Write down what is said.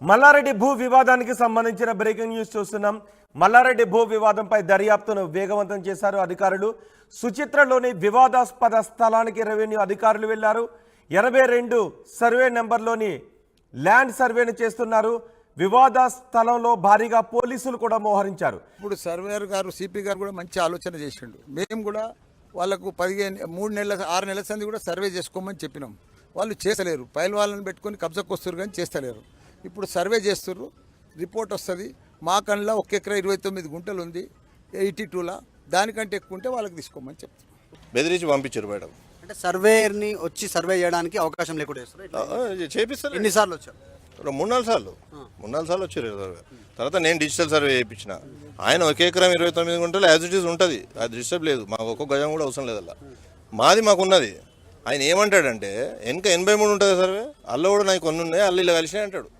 మల్లారెడ్డి భూ వివాదానికి సంబంధించిన బ్రేకింగ్ న్యూస్ చూస్తున్నాం. మల్లారెడ్డి భూ వివాదంపై దర్యాప్తును వేగవంతం చేశారు అధికారులు. సుచిత్రలోని వివాదాస్పద స్థలానికి రెవెన్యూ అధికారులు వెళ్లారు. 82 సర్వే నెంబర్లోని ల్యాండ్ సర్వేను చేస్తున్నారు. వివాద స్థలంలో భారీగా పోలీసులు కూడా మోహరించారు. ఇప్పుడు సర్వేయర్ గారు సిపి గారు కూడా మంచి ఆలోచన చేసిండు. మేము కూడా వాళ్ళకు 3 నెలల 6 నెలల సంది కూడా సర్వే చేసుకోమని చెప్పినాం. వాళ్ళు చేస్తలేరు. పైల వాళ్ళని పెట్టుకొని కబ్జాకు వస్తారు కానీ చేస్తలేరు. ఇప్పుడు సర్వే చేస్తున్నారు, రిపోర్ట్ వస్తుంది. మా కన్నా 1 ఎకరా 29 గుంటలు ఉంది 82లా, దానికంటే ఎక్కువ ఉంటే వాళ్ళకి తీసుకోమని చెప్తారు. బెదిరించి పంపించారు మేడం. అంటే సర్వేయర్ని వచ్చి సర్వే చేయడానికి అవకాశం లేకుండా చేపిస్తారు. ఎన్నిసార్లు వచ్చారు? 3-4 సార్లు వచ్చారు సర్వే. తర్వాత నేను డిజిటల్ సర్వే చేయించిన. ఆయన 1 ఎకరం 29 గుంటలు యాజ్ ఇట్ ఈస్ ఉంటుంది, అది డిస్టర్బ్ లేదు. మాకు ఒక్కొక్క గజం కూడా అవసరం లేదు. అలా మాది మాకున్నది. ఆయన ఏమంటాడంటే వెనక 83 ఉంటుంది సర్వే, అల్ల కూడా నాకు కొన్ని ఉన్నాయి, అల్ల ఇలా కలిసినాయి అంటాడు.